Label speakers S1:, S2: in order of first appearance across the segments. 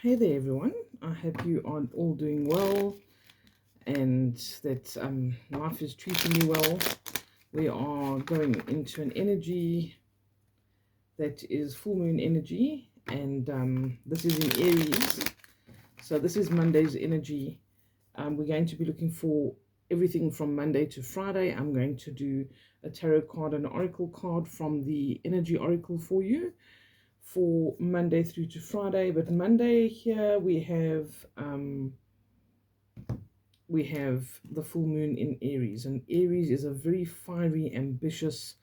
S1: Hey there, everyone. I hope you are all doing well and that life is treating you well. We are going into an energy that is full moon energy, and this is in Aries. So, this is Monday's energy. We're going to be looking for everything from Monday to Friday. I'm going to do a tarot card and an oracle card from the energy oracle for you for Monday through to Friday. But Monday here we have the full moon in Aries, and Aries is a very fiery, ambitious,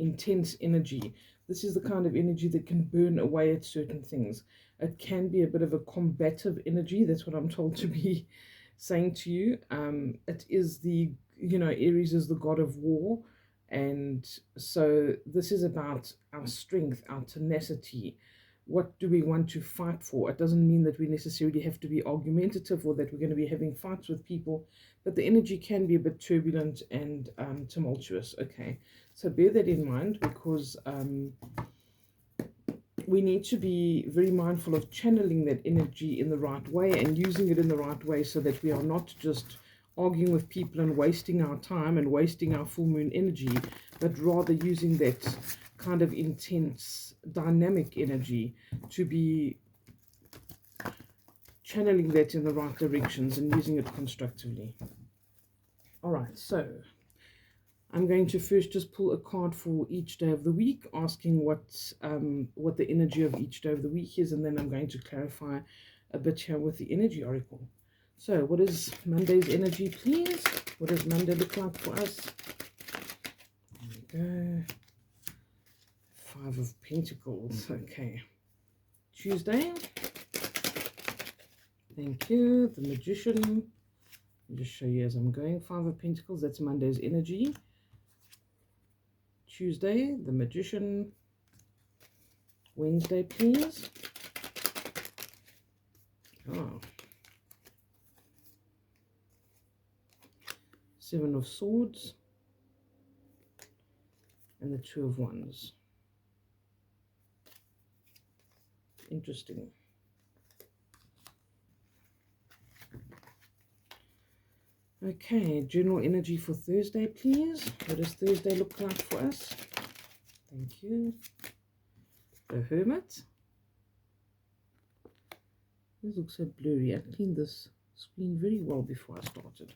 S1: intense energy. This is the kind of energy that can burn away at certain things. It can be a bit of a combative energy. That's what I'm told to be saying to you. It is Aries is the god of war. And so this is about our strength, our tenacity. What do we want to fight for? It doesn't mean that we necessarily have to be argumentative or that we're going to be having fights with people, but the energy can be a bit turbulent and tumultuous. Okay, so bear that in mind, because we need to be very mindful of channeling that energy in the right way and using it in the right way, so that we are not just arguing with people and wasting our time and wasting our full moon energy, but rather using that kind of intense dynamic energy to be channeling that in the right directions and using it constructively. All right, so I'm going to first just pull a card for each day of the week, asking what the energy of each day of the week is, and then I'm going to clarify a bit here with the energy oracle. So, what is Monday's energy, please? What does Monday look like for us? There we go. Five of Pentacles. Okay. Tuesday. Thank you. The Magician. I'll just show you as I'm going. Five of Pentacles. That's Monday's energy. Tuesday, the Magician. Wednesday, please. Oh. Seven of Swords. And the Two of Wands. Interesting. Okay, general energy for Thursday, please. What does Thursday look like for us? Thank you. The Hermit. This looks so blurry. I cleaned this screen very well before I started.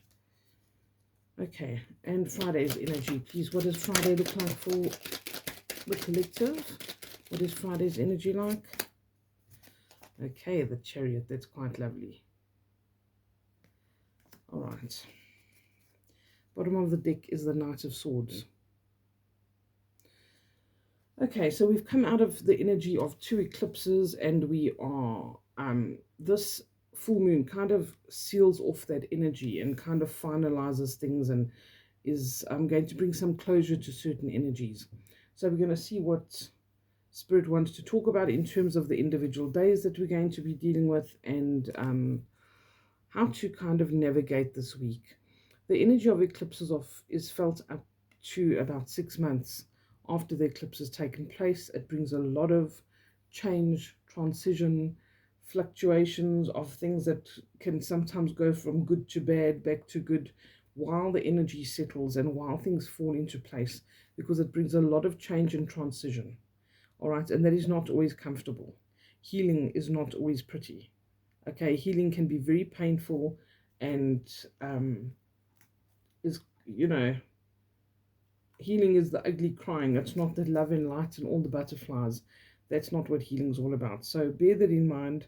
S1: Okay, and Friday's energy, please. What does Friday look like for the collective? What is Friday's energy like? Okay, the Chariot. That's quite lovely. All right. Bottom of the deck is the Knight of Swords. Okay, so we've come out of the energy of two eclipses, and we are this full moon kind of seals off that energy and kind of finalizes things, and is going to bring some closure to certain energies. So we're going to see what Spirit wants to talk about in terms of the individual days that we're going to be dealing with, and how to kind of navigate this week. The energy of eclipses is felt up to about 6 months after the eclipse has taken place. It brings a lot of change, transition, fluctuations of things that can sometimes go from good to bad, back to good, while the energy settles and while things fall into place, because it brings a lot of change and transition. All right, and that is not always comfortable. Healing is not always pretty. Okay, healing can be very painful, and healing is the ugly crying. It's not the love and light and all the butterflies. That's not what healing is all about. So bear that in mind.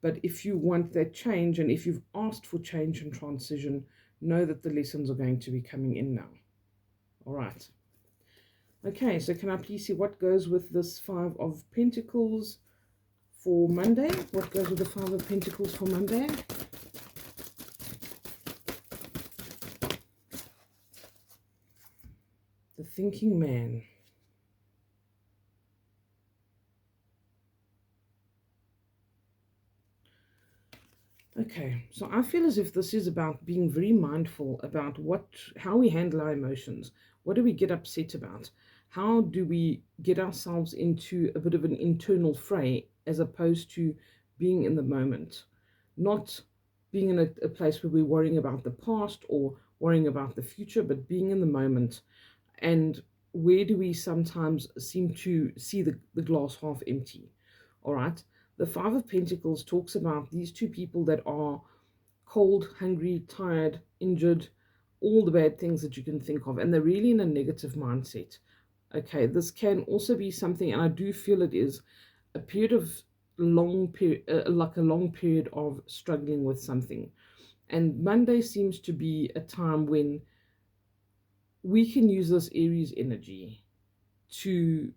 S1: But if you want that change, and if you've asked for change and transition, know that the lessons are going to be coming in now. All right. Okay, so can I please see what goes with this Five of Pentacles for Monday? What goes with the Five of Pentacles for Monday? The Thinking Man. Okay, so I feel as if this is about being very mindful about how we handle our emotions. What do we get upset about? How do we get ourselves into a bit of an internal fray, as opposed to being in the moment, not being in a place where we're worrying about the past or worrying about the future, but being in the moment. And where do we sometimes seem to see the glass half empty? All right. The Five of Pentacles talks about these two people that are cold, hungry, tired, injured, all the bad things that you can think of, and they're really in a negative mindset. Okay, this can also be something, and I do feel it is a period of long period, like a long period of struggling with something. And Monday seems to be a time when we can use this Aries energy to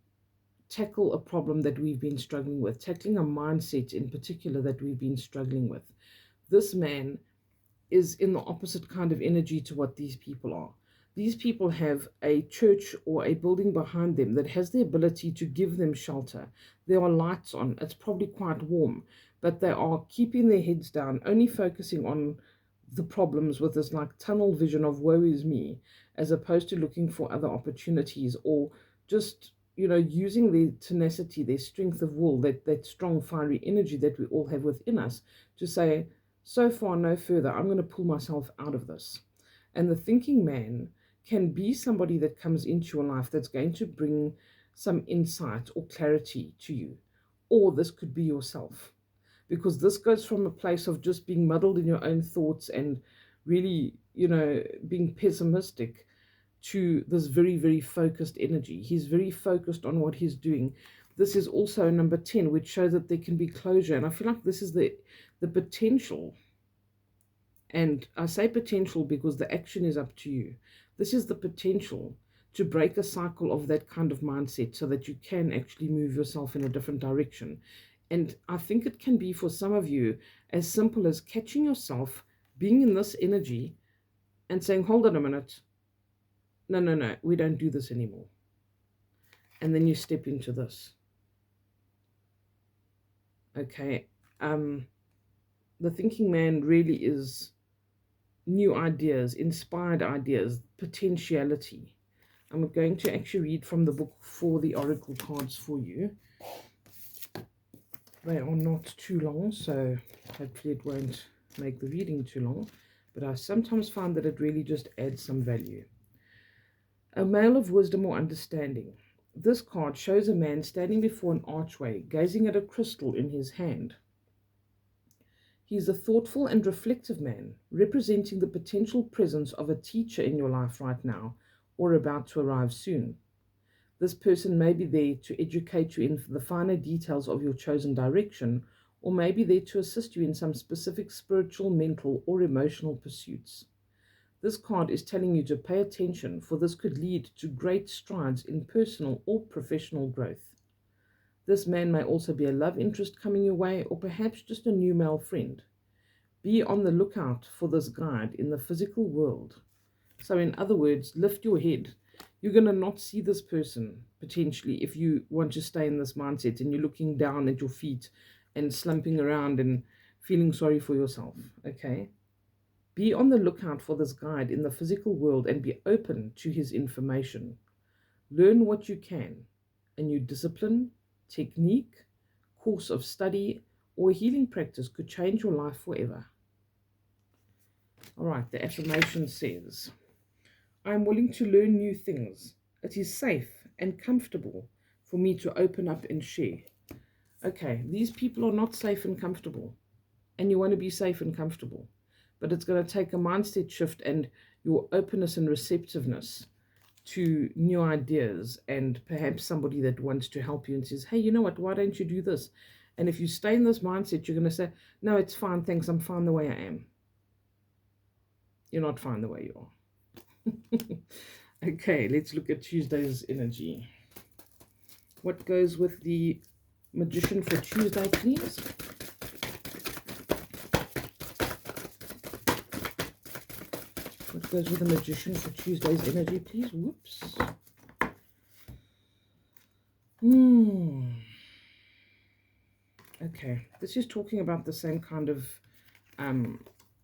S1: tackle a problem that we've been struggling with, tackling a mindset in particular that we've been struggling with. This man is in the opposite kind of energy to what these people are. These people have a church or a building behind them that has the ability to give them shelter. There are lights on. It's probably quite warm, but they are keeping their heads down, only focusing on the problems with this like tunnel vision of woe is me, as opposed to looking for other opportunities or just, using their tenacity, their strength of will, that strong fiery energy that we all have within us to say, so far no further, I'm going to pull myself out of this. And the thinking man can be somebody that comes into your life that's going to bring some insight or clarity to you. Or this could be yourself, because this goes from a place of just being muddled in your own thoughts and really, being pessimistic, to this very, very focused energy. He's very focused on what he's doing. This is also number 10, which shows that there can be closure. And I feel like this is the potential. And I say potential because the action is up to you. This is the potential to break a cycle of that kind of mindset so that you can actually move yourself in a different direction. And I think it can be for some of you as simple as catching yourself being in this energy and saying, hold on a minute. No, we don't do this anymore. And then you step into this. Okay. The thinking man really is new ideas, inspired ideas, potentiality. I'm going to actually read from the book for the oracle cards for you. They are not too long, so hopefully it won't make the reading too long. But I sometimes find that it really just adds some value. A male of wisdom or understanding. This card shows a man standing before an archway, gazing at a crystal in his hand. He is a thoughtful and reflective man, representing the potential presence of a teacher in your life right now, or about to arrive soon. This person may be there to educate you in the finer details of your chosen direction, or may be there to assist you in some specific spiritual, mental, or emotional pursuits. This card is telling you to pay attention, for this could lead to great strides in personal or professional growth. This man may also be a love interest coming your way, or perhaps just a new male friend. Be on the lookout for this guide in the physical world. So in other words, lift your head. You're going to not see this person, potentially, if you want to stay in this mindset and you're looking down at your feet and slumping around and feeling sorry for yourself, okay? Be on the lookout for this guide in the physical world and be open to his information. Learn what you can. A new discipline, technique, course of study, or a healing practice could change your life forever. All right, the affirmation says, I am willing to learn new things. It is safe and comfortable for me to open up and share. Okay, these people are not safe and comfortable, and you want to be safe and comfortable. But it's going to take a mindset shift and your openness and receptiveness to new ideas, and perhaps somebody that wants to help you and says, hey, you know what, why don't you do this? And if you stay in this mindset, you're going to say, no, it's fine, thanks, I'm fine the way I am. You're not fine the way you are. Okay, let's look at Tuesday's energy. What goes with the Magician for Tuesday, please? What goes with the Magician for Tuesday's energy, please? Whoops. Okay, this is talking about the same kind of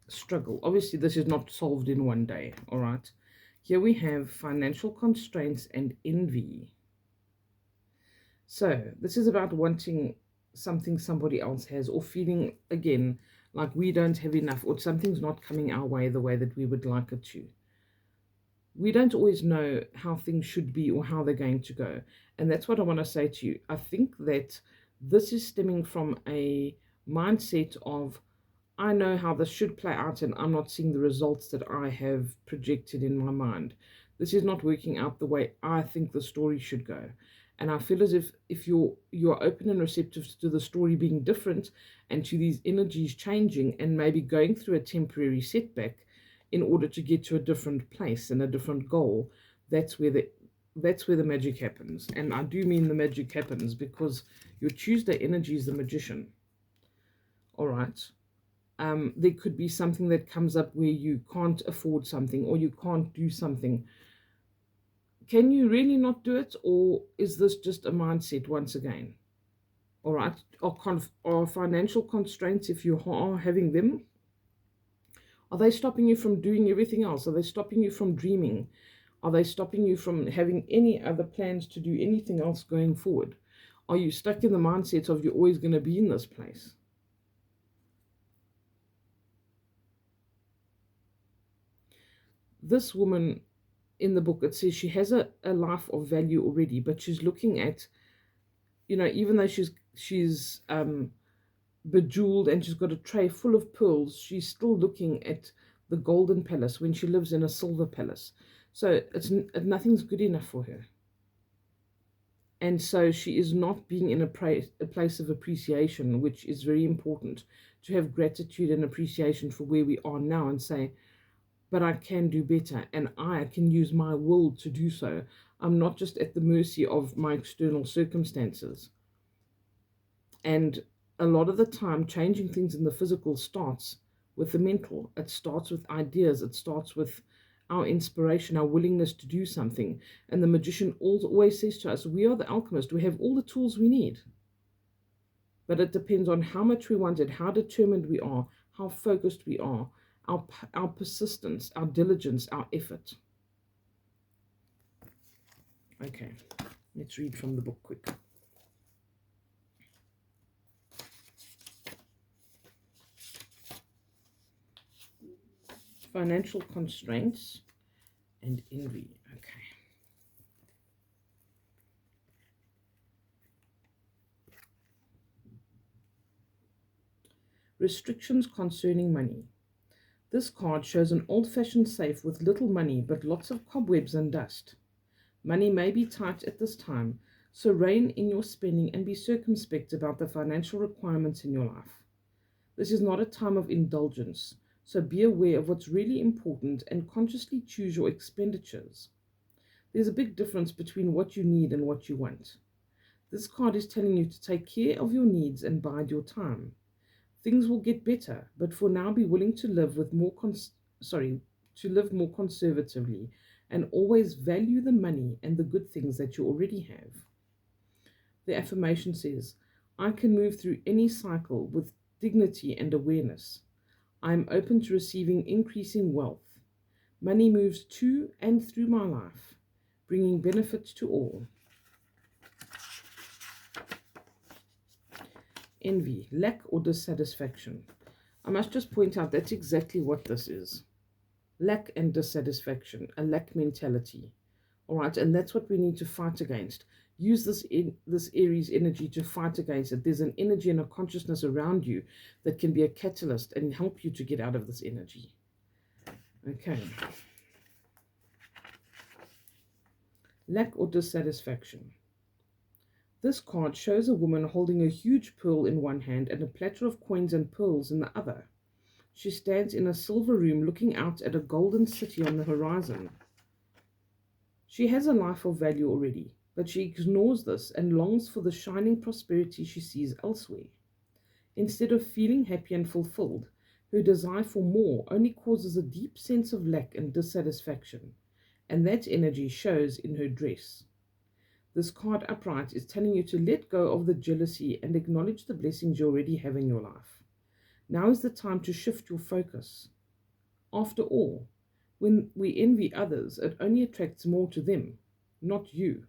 S1: struggle. Obviously, this is not solved in one day, all right? Here we have financial constraints and envy. So this is about wanting something somebody else has, or feeling again like we don't have enough, or something's not coming our way the way that we would like it to. We don't always know how things should be or how they're going to go. And that's what I want to say to you. I think that this is stemming from a mindset of, I know how this should play out, and I'm not seeing the results that I have projected in my mind. This is not working out the way I think the story should go. And I feel as if you're open and receptive to the story being different, and to these energies changing, and maybe going through a temporary setback in order to get to a different place and a different goal, that's where the magic happens. And I do mean the magic happens because your Tuesday energy is the magician. All right. There could be something that comes up where you can't afford something, or you can't do something. Can you really not do it, or is this just a mindset once again? All right. Are financial constraints, if you are having them, are they stopping you from doing everything else? Are they stopping you from dreaming? Are they stopping you from having any other plans to do anything else going forward? Are you stuck in the mindset of you're always going to be in this place? This woman in the book, it says she has a life of value already, but she's looking at, even though she's bejeweled and she's got a tray full of pearls, she's still looking at the golden palace when she lives in a silver palace. So nothing's good enough for her. And so she is not being in a place of appreciation, which is very important, to have gratitude and appreciation for where we are now, and say, but I can do better, and I can use my will to do so. I'm not just at the mercy of my external circumstances. And a lot of the time, changing things in the physical starts with the mental. It starts with ideas. It starts with our inspiration, our willingness to do something. And the magician always says to us, we are the alchemist. We have all the tools we need. But it depends on how much we want it, how determined we are, how focused we are, our persistence, our diligence, our effort. Okay, let's read from the book quick. Financial constraints and envy. Okay. Restrictions concerning money. This card shows an old-fashioned safe with little money but lots of cobwebs and dust. Money may be tight at this time, so rein in your spending and be circumspect about the financial requirements in your life. This is not a time of indulgence, so be aware of what's really important and consciously choose your expenditures. There's a big difference between what you need and what you want. This card is telling you to take care of your needs and bide your time. Things will get better, but for now be willing to live with to live more conservatively, and always value the money and the good things that you already have. The affirmation says, I can move through any cycle with dignity and awareness. I am open to receiving increasing wealth. Money moves to and through my life, bringing benefits to all. Envy, lack or dissatisfaction. I must just point out that's exactly what this is. Lack and dissatisfaction, a lack mentality. All right, and that's what we need to fight against. Use this Aries energy to fight against it. There's an energy and a consciousness around you that can be a catalyst and help you to get out of this energy. Okay. Lack or dissatisfaction. This card shows a woman holding a huge pearl in one hand and a platter of coins and pearls in the other. She stands in a silver room looking out at a golden city on the horizon. She has a life of value already, but she ignores this and longs for the shining prosperity she sees elsewhere. Instead of feeling happy and fulfilled, her desire for more only causes a deep sense of lack and dissatisfaction, and that energy shows in her dress. This card upright is telling you to let go of the jealousy and acknowledge the blessings you already have in your life. Now is the time to shift your focus. After all, when we envy others, it only attracts more to them, not you.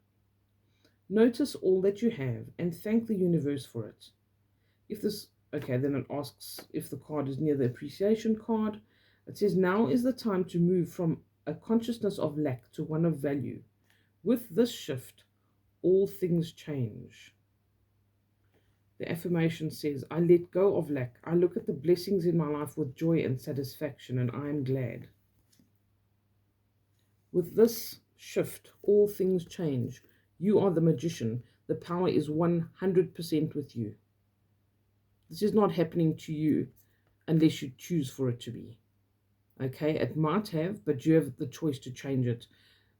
S1: Notice all that you have and thank the universe for it. If this, okay, then it asks if the card is near the appreciation card. It says, now is the time to move from a consciousness of lack to one of value. With this shift, all things change. The affirmation says, I let go of lack. I look at the blessings in my life with joy and satisfaction, and I am glad. With this shift, all things change. You are the magician. The power is 100% with you. This is not happening to you unless you choose for it to be. Okay, it might have, but you have the choice to change it.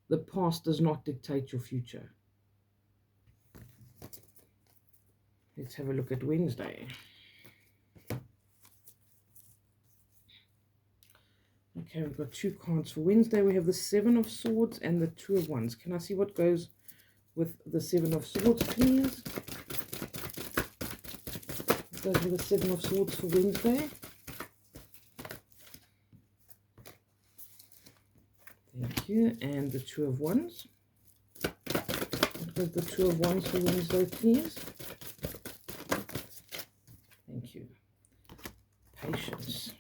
S1: The past does not dictate your future. Let's have a look at Wednesday. Okay, we've got 2 cards for Wednesday. We have the 7 of Swords and the 2 of Wands. Can I see what goes with the 7 of Swords, please? What goes with the 7 of Swords for Wednesday? Thank you. And the 2 of Wands. What goes the 2 of Wands for Wednesday, please? Thank you. Patience.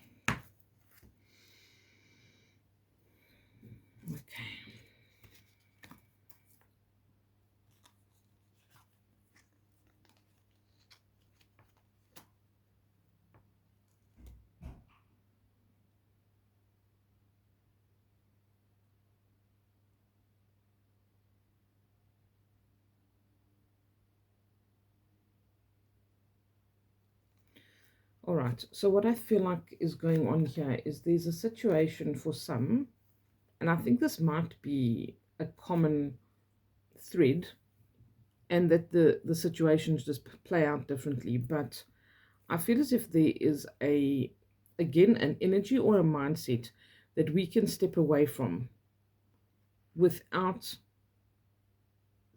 S1: Okay. All right, so what I feel like is going on here is there's a situation for some, and I think this might be a common thread, and that the situations just play out differently. But I feel as if there is again, an energy or a mindset that we can step away from without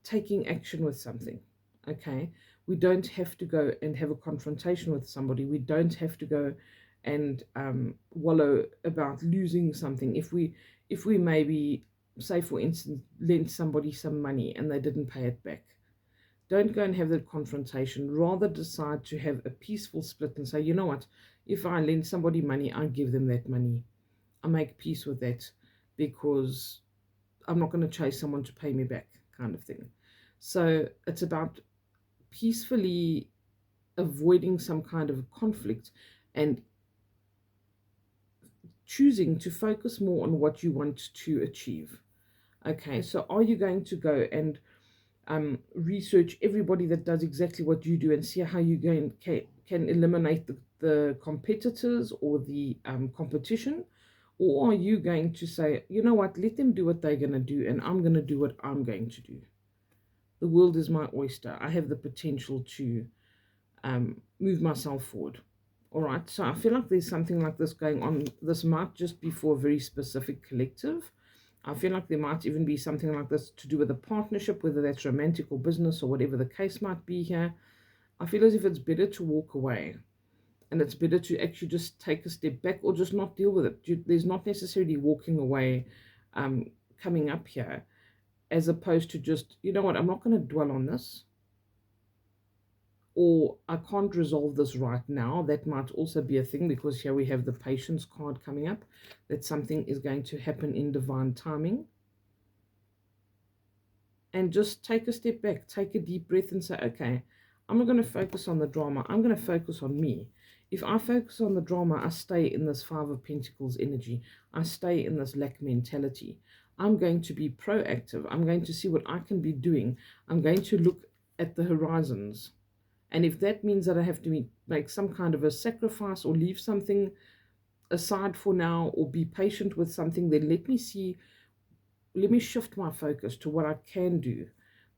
S1: taking action with something. Okay, we don't have to go and have a confrontation with somebody. We don't have to go and wallow about losing something. If we maybe, say for instance, lent somebody some money and they didn't pay it back, don't go and have that confrontation. Rather decide to have a peaceful split and say, you know what, if I lend somebody money, I give them that money. I make peace with that, because I'm not going to chase someone to pay me back, kind of thing. So it's about peacefully avoiding some kind of conflict and choosing to focus more on what you want to achieve. Okay, so are you going to go and research everybody that does exactly what you do and see how you can eliminate the competitors or the competition? Or are you going to say, you know what, let them do what they're going to do and I'm going to do what I'm going to do? The world is my oyster. I have the potential to move myself forward. All right, so I feel like there's something like this going on. This might just be for a very specific collective. I feel like there might even be something like this to do with a partnership, whether that's romantic or business or whatever the case might be here. I feel as if it's better to walk away, and it's better to actually just take a step back or just not deal with it. There's not necessarily walking away coming up here, as opposed to just, you know what, I'm not going to dwell on this, or I can't resolve this right now. That might also be a thing, because here we have the patience card coming up, that something is going to happen in divine timing. And just take a step back, take a deep breath and say, okay, I'm not going to focus on the drama. I'm going to focus on me. If I focus on the drama, I stay in this 5 of Pentacles energy. I stay in this lack mentality. I'm going to be proactive. I'm going to see what I can be doing. I'm going to look at the horizons. And if that means that I have to make some kind of a sacrifice or leave something aside for now, or be patient with something, then let me shift my focus to what I can do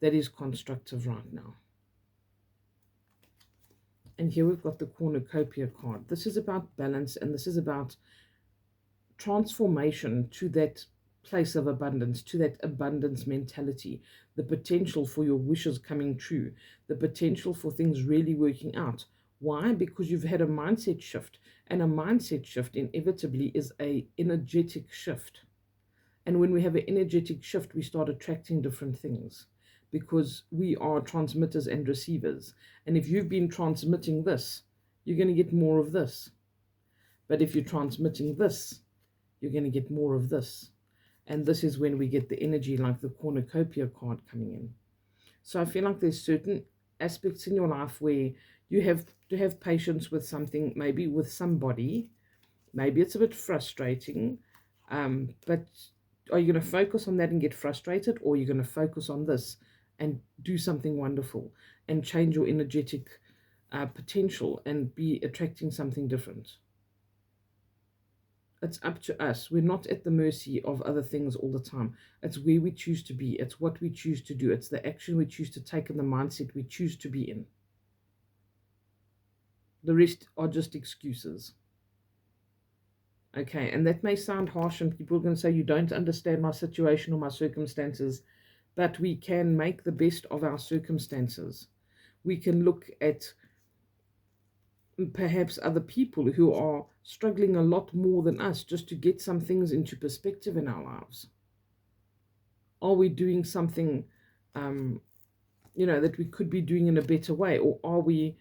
S1: that is constructive right now. And here we've got the cornucopia card. This is about balance, and this is about transformation to that place of abundance, to that abundance mentality, the potential for your wishes coming true, the potential for things really working out. Why? Because you've had a mindset shift, and a mindset shift inevitably is an energetic shift. And when we have an energetic shift, we start attracting different things, because we are transmitters and receivers. And if you've been transmitting this, you're going to get more of this. But if you're transmitting this, you're going to get more of this. And this is when we get the energy like the cornucopia card coming in. So I feel like there's certain aspects in your life where you have to have patience with something, maybe with somebody. Maybe it's a bit frustrating, but are you going to focus on that and get frustrated, or are you going to focus on this and do something wonderful and change your energetic potential and be attracting something different? It's up to us. We're not at the mercy of other things all the time. It's where we choose to be. It's what we choose to do. It's the action we choose to take and the mindset we choose to be in. The rest are just excuses. Okay, and that may sound harsh, and people are going to say, you don't understand my situation or my circumstances, but we can make the best of our circumstances. We can look at perhaps other people who are struggling a lot more than us just to get some things into perspective in our lives. Are we doing something, that we could be doing in a better way? Or are we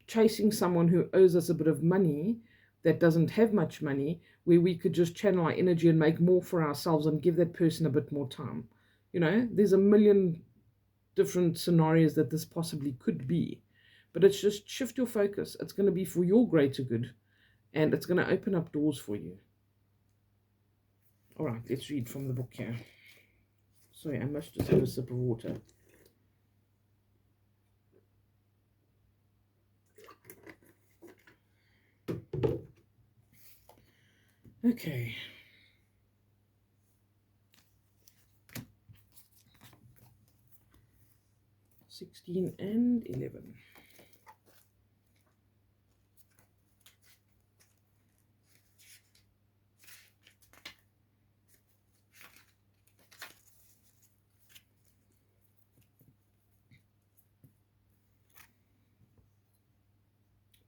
S1: chasing someone who owes us a bit of money that doesn't have much money, where we could just channel our energy and make more for ourselves and give that person a bit more time? There's a million different scenarios that this possibly could be. But it's just shift your focus. It's going to be for your greater good, and it's going to open up doors for you. All right, let's read from the book here. Sorry, I must just have a sip of water. Okay. $16 and $11.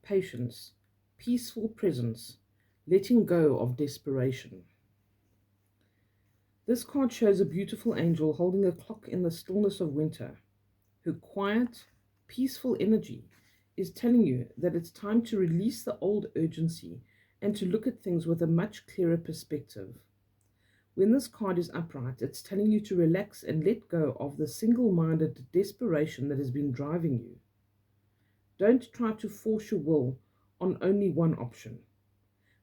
S1: Patience, peaceful presence, letting go of desperation. This card shows a beautiful angel holding a clock in the stillness of winter. Her quiet, peaceful energy is telling you that it's time to release the old urgency and to look at things with a much clearer perspective. When this card is upright, it's telling you to relax and let go of the single-minded desperation that has been driving you. Don't try to force your will on only one option.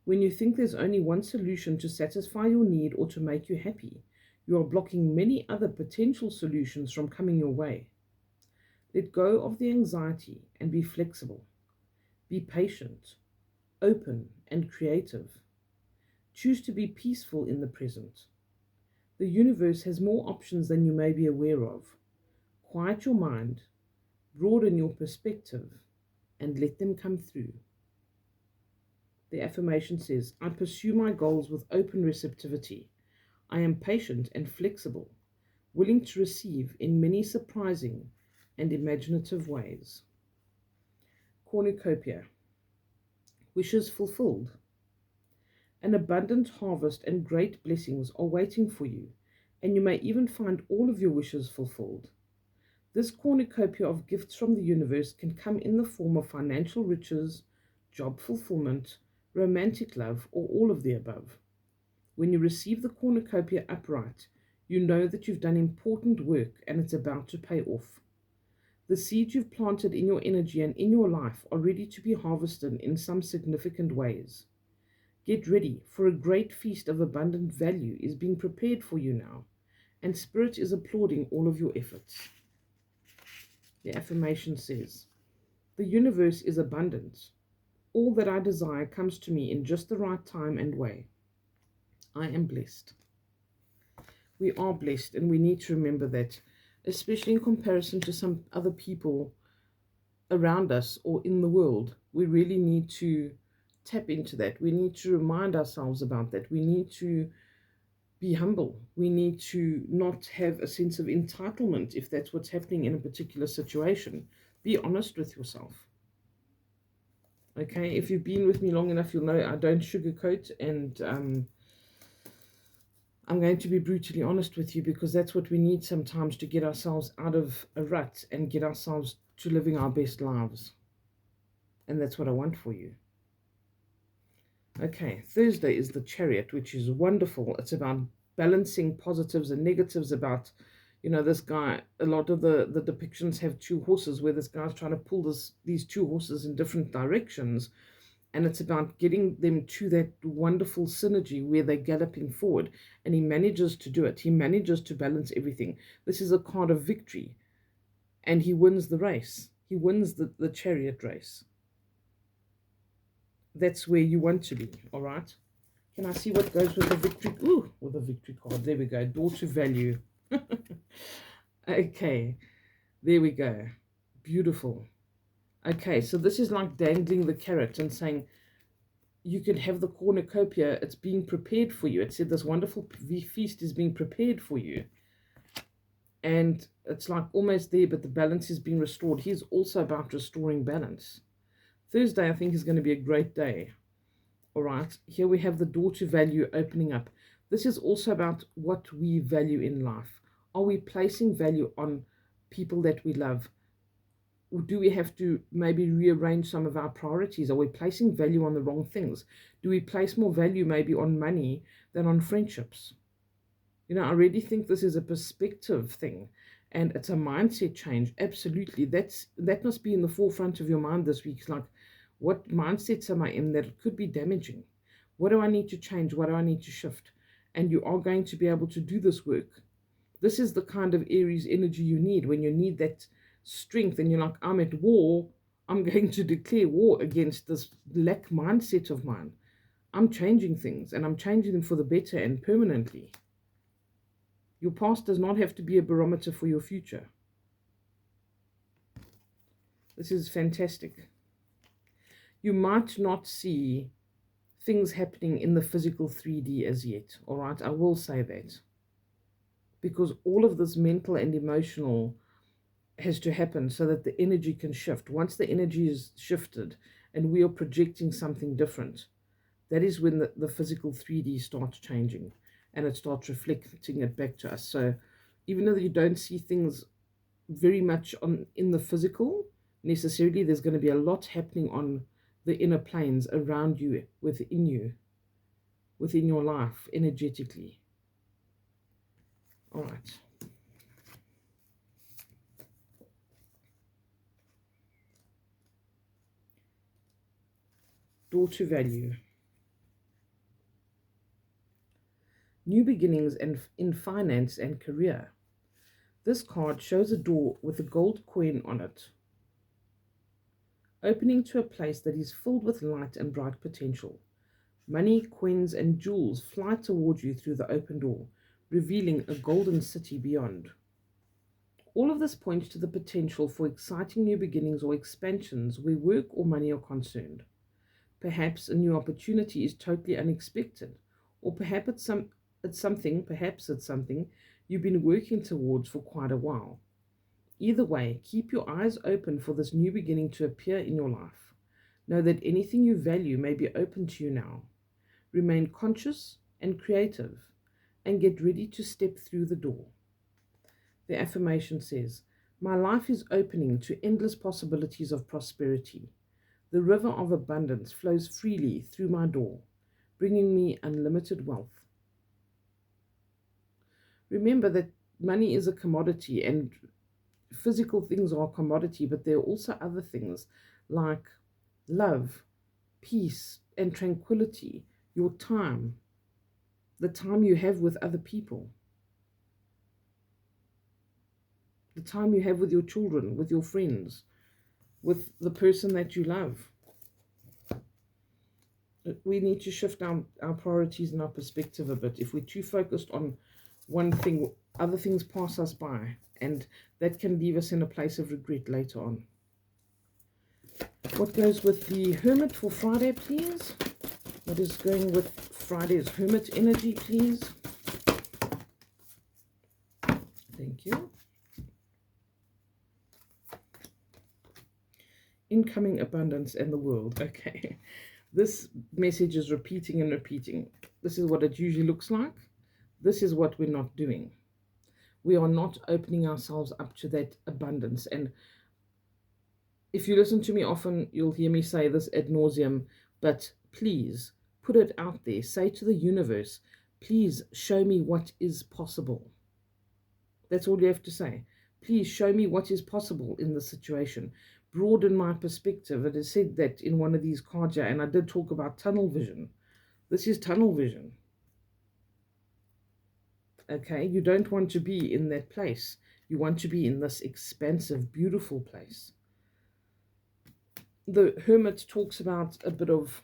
S1: When you think there's only one solution to satisfy your need or to make you happy, you are blocking many other potential solutions from coming your way. Let go of the anxiety and be flexible. Be patient, open, and creative. Choose to be peaceful in the present. The universe has more options than you may be aware of. Quiet your mind, broaden your perspective, and let them come through. The affirmation says, I pursue my goals with open receptivity. I am patient and flexible, willing to receive in many surprising and imaginative ways. Cornucopia. Wishes fulfilled. An abundant harvest and great blessings are waiting for you, and you may even find all of your wishes fulfilled. This cornucopia of gifts from the universe can come in the form of financial riches, job fulfillment, romantic love, or all of the above. When you receive the cornucopia upright, you know that you've done important work and it's about to pay off. The seeds you've planted in your energy and in your life are ready to be harvested in some significant ways. Get ready, for a great feast of abundant value is being prepared for you now, and Spirit is applauding all of your efforts. The affirmation says, the universe is abundant. All that I desire comes to me in just the right time and way. I am blessed. We are blessed, and we need to remember that, especially in comparison to some other people around us or in the world. We really need to tap into that. We need to remind ourselves about that. We need to be humble. We need to not have a sense of entitlement if that's what's happening in a particular situation. Be honest with yourself. Okay, if you've been with me long enough, you'll know I don't sugarcoat, and I'm going to be brutally honest with you, because that's what we need sometimes to get ourselves out of a rut and get ourselves to living our best lives. And that's what I want for you. Okay, Thursday is the Chariot, which is wonderful. It's about balancing positives and negatives, about, this guy, a lot of the depictions have two horses, where this guy's trying to pull these two horses in different directions. And it's about getting them to that wonderful synergy where they're galloping forward. And he manages to do it. He manages to balance everything. This is a card of victory. And he wins the race. He wins the chariot race. That's where you want to be, all right? Can I see what goes with the victory? Ooh, with the victory card. There we go. Door to value. Okay, there we go. Beautiful. Okay, so this is like dangling the carrot and saying, you can have the cornucopia. It's being prepared for you. It said this wonderful feast is being prepared for you. And it's like almost there, but the balance is being restored. He's also about restoring balance. Thursday, I think, is going to be a great day. All right, here we have the door to value opening up. This is also about what we value in life. Are we placing value on people that we love? Or do we have to maybe rearrange some of our priorities? Are we placing value on the wrong things? Do we place more value maybe on money than on friendships? I really think this is a perspective thing, and it's a mindset change. Absolutely. That must be in the forefront of your mind this week. It's like, what mindsets am I in that it could be damaging? What do I need to change? What do I need to shift? And you are going to be able to do this work. This is the kind of Aries energy you need when you need that strength and you're like, I'm at war. I'm going to declare war against this lack mindset of mine. I'm changing things, and I'm changing them for the better and permanently. Your past does not have to be a barometer for your future. This is fantastic. You might not see things happening in the physical 3D as yet, all right? I will say that. Because all of this mental and emotional has to happen so that the energy can shift. Once the energy is shifted and we are projecting something different, that is when the physical 3D starts changing. And it starts reflecting it back to us. So even though you don't see things very much in the physical necessarily, there's going to be a lot happening on the inner planes around you, within your life, energetically. All right. Door to value. New beginnings in finance and career. This card shows a door with a gold coin on it, opening to a place that is filled with light and bright potential. Money, coins, and jewels fly toward you through the open door, revealing a golden city beyond. All of this points to the potential for exciting new beginnings or expansions where work or money are concerned. Perhaps a new opportunity is totally unexpected, or perhaps it's something you've been working towards for quite a while. Either way, keep your eyes open for this new beginning to appear in your life. Know that anything you value may be open to you now. Remain conscious and creative, and get ready to step through the door. The affirmation says, my life is opening to endless possibilities of prosperity. The river of abundance flows freely through my door, bringing me unlimited wealth. Remember that money is a commodity, and physical things are a commodity, but there are also other things like love, peace, and tranquility, your time, the time you have with other people, the time you have with your children, with your friends, with the person that you love. We need to shift our priorities and our perspective a bit. If we're too focused on one thing, other things pass us by, and that can leave us in a place of regret later on. What goes with the Hermit for Friday, please? What is going with Friday's Hermit energy, please? Thank you. Incoming abundance and the world. Okay. This message is repeating and repeating. This is what it usually looks like. This is what we're not doing. We are not opening ourselves up to that abundance. And If you listen to me often, you'll hear me say this ad nauseum, but please put it out there. Say to the universe, please show me what is possible. That's all you have to say. Please show me what is possible in this situation. Broaden my perspective. It is said that in one of these cards here, and I did talk about tunnel vision. This is tunnel vision. Okay, you don't want to be in that place. You want to be in this expansive, beautiful place. The Hermit talks about a bit of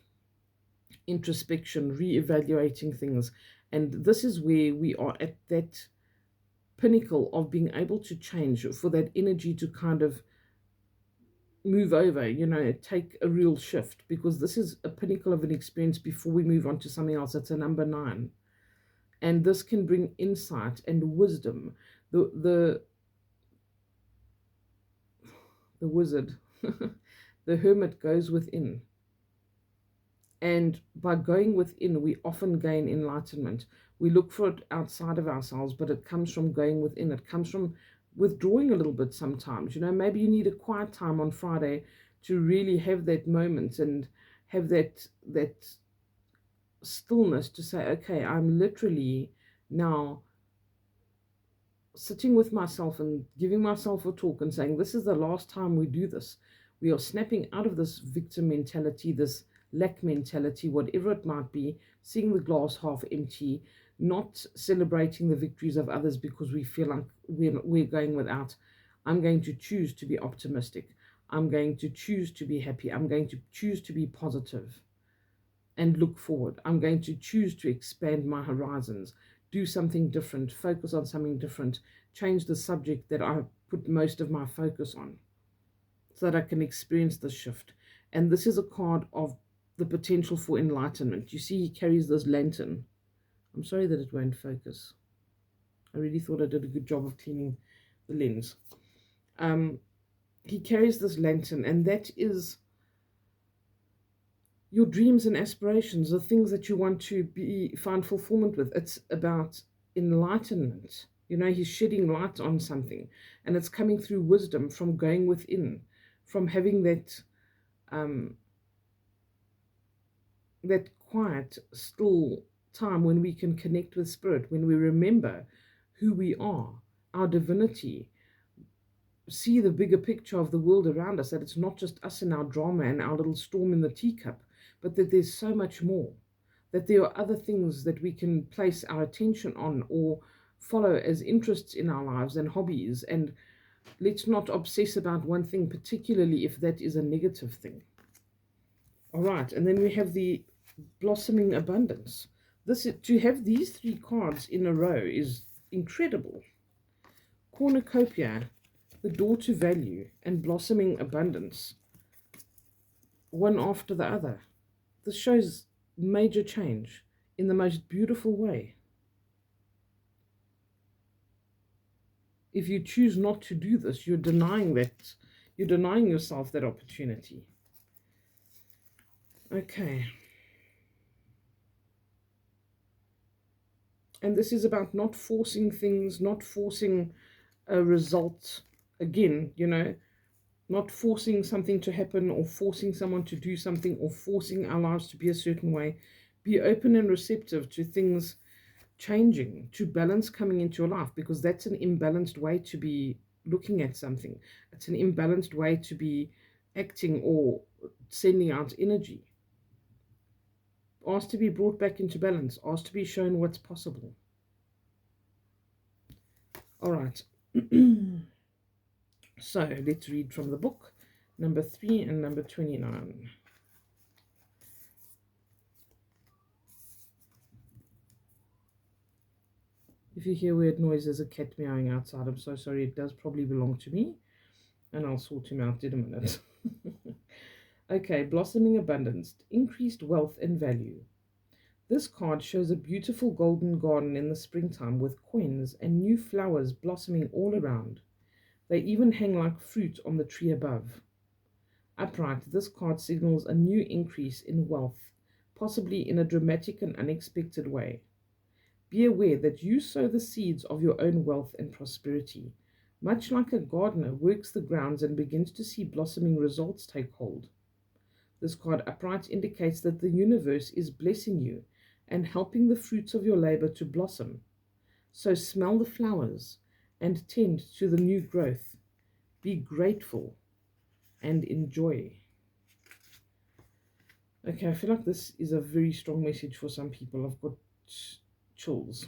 S1: introspection, re-evaluating things, and this is where we are at that pinnacle of being able to change, for that energy to kind of move over, take a real shift, because this is a pinnacle of an experience before we move on to something else. It's a number 9, and this can bring insight and wisdom. The wizard, the hermit, goes within. And by going within, we often gain enlightenment. We look for it outside of ourselves, but it comes from going within. It comes from withdrawing a little bit sometimes. Maybe you need a quiet time on Friday to really have that moment and have that stillness to say, okay, I'm literally now sitting with myself and giving myself a talk and saying, this is the last time we do this. We are snapping out of this victim mentality, this lack mentality, whatever it might be, seeing the glass half empty, not celebrating the victories of others because we feel like we're going without. I'm going to choose to be optimistic. I'm going to choose to be happy. I'm going to choose to be positive and look forward. I'm going to choose to expand my horizons, do something different, focus on something different, change the subject that I put most of my focus on so that I can experience this shift. And this is a card of the potential for enlightenment. You see, he carries this lantern. I'm sorry that it won't focus. I really thought I did a good job of cleaning the lens. He carries this lantern, and that is your dreams and aspirations, the things that you want to find fulfillment with. It's about enlightenment. He's shedding light on something, and it's coming through wisdom from going within, from having that quiet, still time when we can connect with spirit, when we remember who we are, our divinity, see the bigger picture of the world around us, that it's not just us and our drama and our little storm in the teacup, but that there's so much more, that there are other things that we can place our attention on or follow as interests in our lives and hobbies. And let's not obsess about one thing, particularly if that is a negative thing. All right, and then we have the blossoming abundance. To have these 3 cards in a row is incredible. Cornucopia, the door to value, and blossoming abundance, one after the other. This shows major change in the most beautiful way. If you choose not to do this, you're denying yourself that opportunity. Okay. And this is about not forcing things, not forcing a result. Again, not forcing something to happen, or forcing someone to do something, or forcing our lives to be a certain way. Be open and receptive to things changing, to balance coming into your life, because that's an imbalanced way to be looking at something. It's an imbalanced way to be acting or sending out energy. Ask to be brought back into balance. Ask to be shown what's possible. All right. So let's read from the book, number 3 and number 29. If you hear weird noises, a cat meowing outside, I'm so sorry. It does probably belong to me, and I'll sort him out in a minute. Okay, blossoming abundance, increased wealth and value. This card shows a beautiful golden garden in the springtime with coins and new flowers blossoming all around. They even hang like fruit on the tree above. Upright, this card signals a new increase in wealth, possibly in a dramatic and unexpected way. Be aware that you sow the seeds of your own wealth and prosperity. Much like a gardener works the grounds and begins to see blossoming results take hold. This card upright indicates that the universe is blessing you and helping the fruits of your labor to blossom. So smell the flowers and tend to the new growth. Be grateful and enjoy. Okay, I feel like this is a very strong message for some people. I've got chills.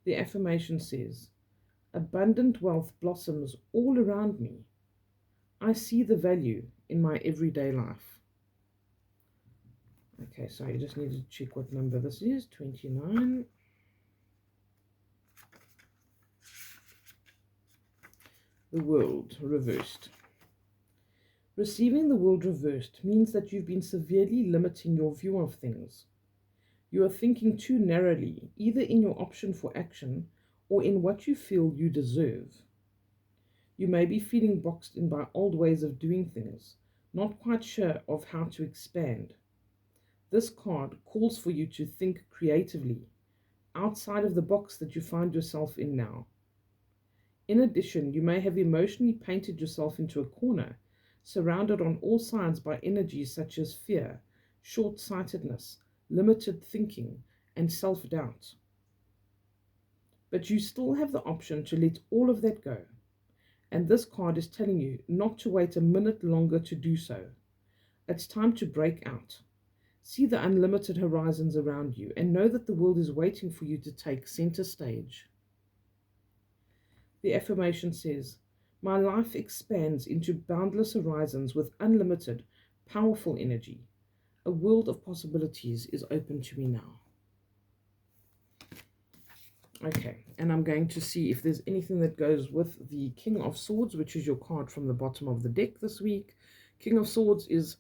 S1: The affirmation says, abundant wealth blossoms all around me. I see the value in my everyday life. Okay, so you just need to check what number this is. 29. The world reversed. Receiving the world reversed means that you've been severely limiting your view of things. You are thinking too narrowly, either in your option for action or in what you feel you deserve. You may be feeling boxed in by old ways of doing things, not quite sure of how to expand. This card calls for you to think creatively, outside of the box that you find yourself in now. In addition, you may have emotionally painted yourself into a corner, surrounded on all sides by energies such as fear, short-sightedness, limited thinking, and self-doubt. But you still have the option to let all of that go. And this card is telling you not to wait a minute longer to do so. It's time to break out. See the unlimited horizons around you and know that the world is waiting for you to take center stage. The affirmation says, my life expands into boundless horizons with unlimited, powerful energy. A world of possibilities is open to me now. Okay, and I'm going to see if there's anything that goes with the King of Swords, which is your card from the bottom of the deck this week. King of Swords is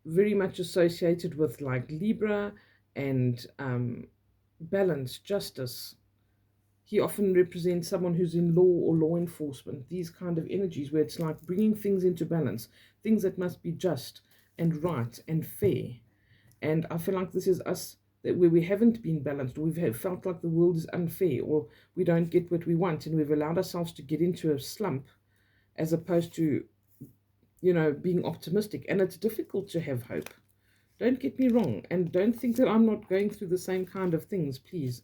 S1: very much associated with like Libra and balance, justice. He often represents someone who's in law or law enforcement, these kind of energies where it's like bringing things into balance, things that must be just and right and fair. And I feel like this is us, that where we haven't been balanced, or we've felt like the world is unfair, or we don't get what we want, and we've allowed ourselves to get into a slump as opposed to, being optimistic. And it's difficult to have hope. Don't get me wrong, and don't think that I'm not going through the same kind of things, please.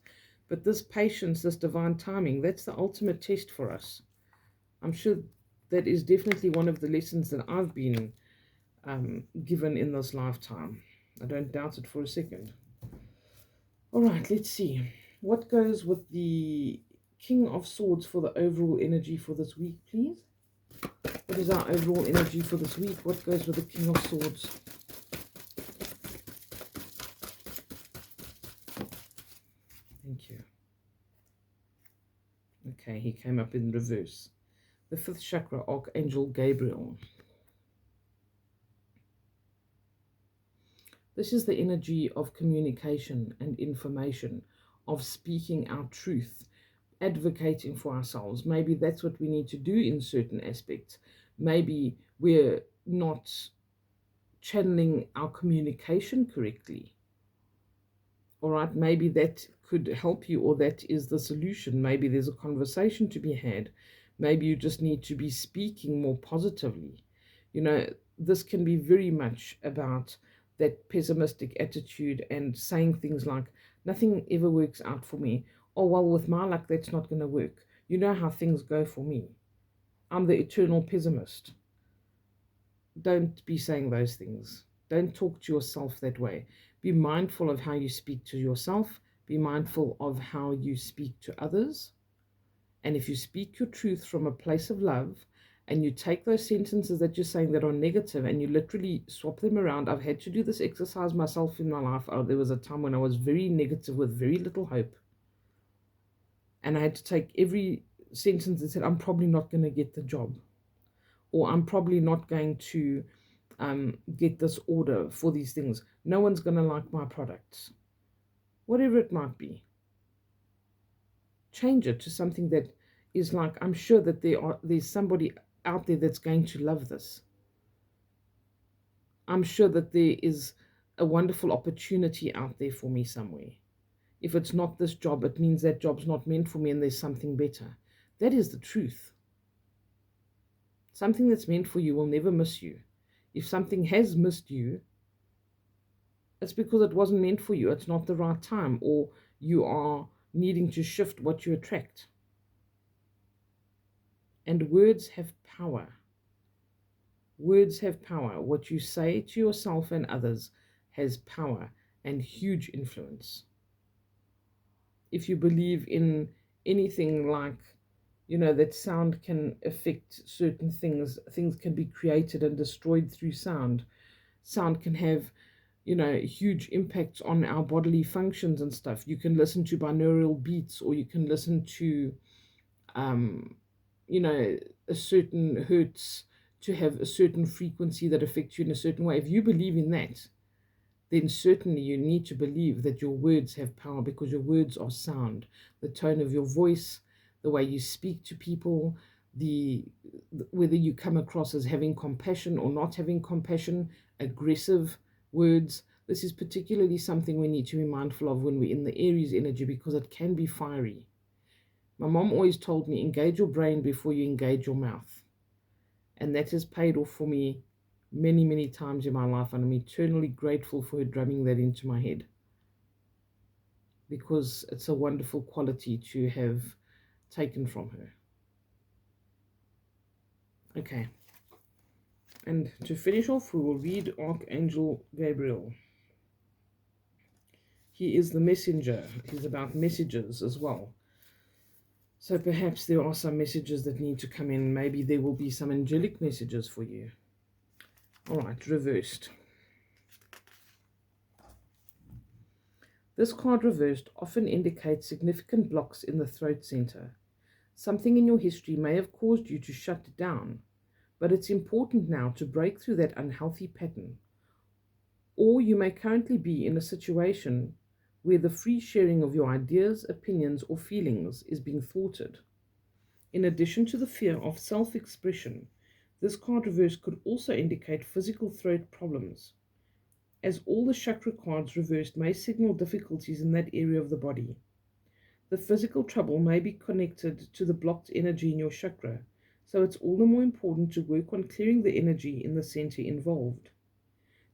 S1: But this patience, this divine timing, that's the ultimate test for us. I'm sure that is definitely one of the lessons that I've been given in this lifetime. I don't doubt it for a second. All right, let's see. What goes with the King of Swords for the overall energy for this week, please? What is our overall energy for this week? What goes with the King of Swords? Thank you. Okay, he came up in reverse. The fifth chakra, Archangel Gabriel. This is the energy of communication and information, of speaking our truth, advocating for ourselves. Maybe that's what we need to do in certain aspects. Maybe we're not channeling our communication correctly. All right, maybe that could help you, or that is the solution. Maybe there's a conversation to be had. Maybe you just need to be speaking more positively. This can be very much about that pessimistic attitude and saying things like, nothing ever works out for me. Oh, well, with my luck, that's not going to work. You know how things go for me. I'm the eternal pessimist. Don't be saying those things. Don't talk to yourself that way. Be mindful of how you speak to yourself. Be mindful of how you speak to others. And if you speak your truth from a place of love, and you take those sentences that you're saying that are negative and you literally swap them around. I've had to do this exercise myself in my life. There was a time when I was very negative with very little hope. And I had to take every sentence that said, I'm probably not going to get the job. Or I'm probably not going to get this order for these things. No one's going to like my products. Whatever it might be. Change it to something that is like, I'm sure that there's somebody out there that's going to love this. I'm sure that there is a wonderful opportunity out there for me somewhere. If it's not this job, it means that job's not meant for me and there's something better. That is the truth. Something that's meant for you will never miss you. If something has missed you, it's because it wasn't meant for you. It's not the right time, or you are needing to shift what you attract. And words have power. Words have power. What you say to yourself and others has power and huge influence. If you believe in anything like, that sound can affect certain things, things can be created and destroyed through sound. Sound can have, huge impacts on our bodily functions and stuff. You can listen to binaural beats, or you can listen to, um, a certain hertz to have a certain frequency that affects you in a certain way. If you believe in that, then certainly you need to believe that your words have power, because your words are sound. The tone of your voice, the way you speak to people, whether you come across as having compassion or not having compassion, aggressive words. This is particularly something we need to be mindful of when we're in the Aries energy, because it can be fiery. My mom always told me, engage your brain before you engage your mouth. And that has paid off for me many, many times in my life, and I'm eternally grateful for her drumming that into my head, because it's a wonderful quality to have taken from her. Okay, and to finish off, we will read Archangel Gabriel. He is the messenger. He's about messages as well. So perhaps there are some messages that need to come in. Maybe there will be some angelic messages for you. All right, reversed. This card reversed often indicates significant blocks in the throat center. Something in your history may have caused you to shut down, but it's important now to break through that unhealthy pattern. Or you may currently be in a situation where the free sharing of your ideas, opinions, or feelings is being thwarted. In addition to the fear of self-expression, this card reverse could also indicate physical throat problems, as all the chakra cards reversed may signal difficulties in that area of the body. The physical trouble may be connected to the blocked energy in your chakra, so it's all the more important to work on clearing the energy in the center involved.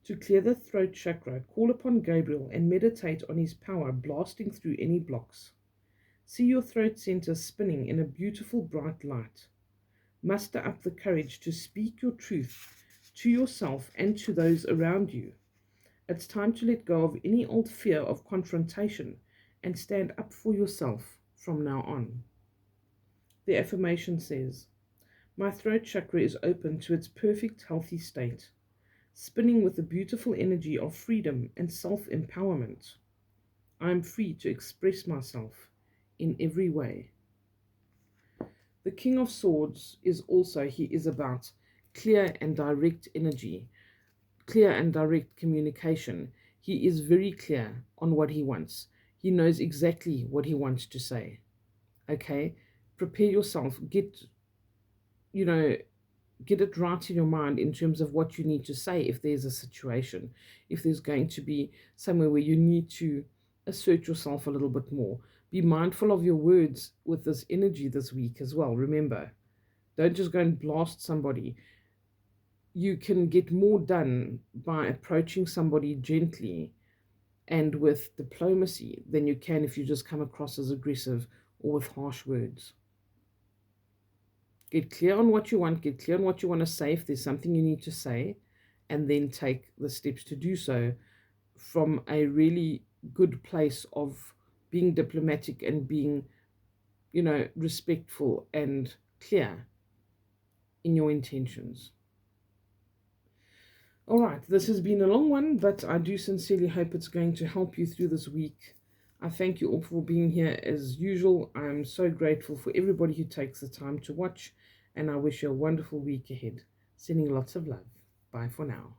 S1: To clear the throat chakra, call upon Gabriel and meditate on his power blasting through any blocks. See your throat center spinning in a beautiful bright light. Muster up the courage to speak your truth to yourself and to those around you. It's time to let go of any old fear of confrontation and stand up for yourself from now on. The affirmation says, my throat chakra is open to its perfect healthy state, spinning with the beautiful energy of freedom and self-empowerment. I am free to express myself in every way. The King of Swords is about clear and direct energy, clear and direct communication. He is very clear on what he wants. He knows exactly what he wants to say. Okay? Prepare yourself. Get it right in your mind in terms of what you need to say if there's a situation, if there's going to be somewhere where you need to assert yourself a little bit more. Be mindful of your words with this energy this week as well. Remember, don't just go and blast somebody. You can get more done by approaching somebody gently and with diplomacy than you can if you just come across as aggressive or with harsh words. Get clear on what you want, get clear on what you want to say if there's something you need to say, and then take the steps to do so from a really good place of being diplomatic and being, respectful and clear in your intentions. All right, this has been a long one, but I do sincerely hope it's going to help you through this week. I thank you all for being here as usual. I'm so grateful for everybody who takes the time to watch, and I wish you a wonderful week ahead. Sending lots of love. Bye for now.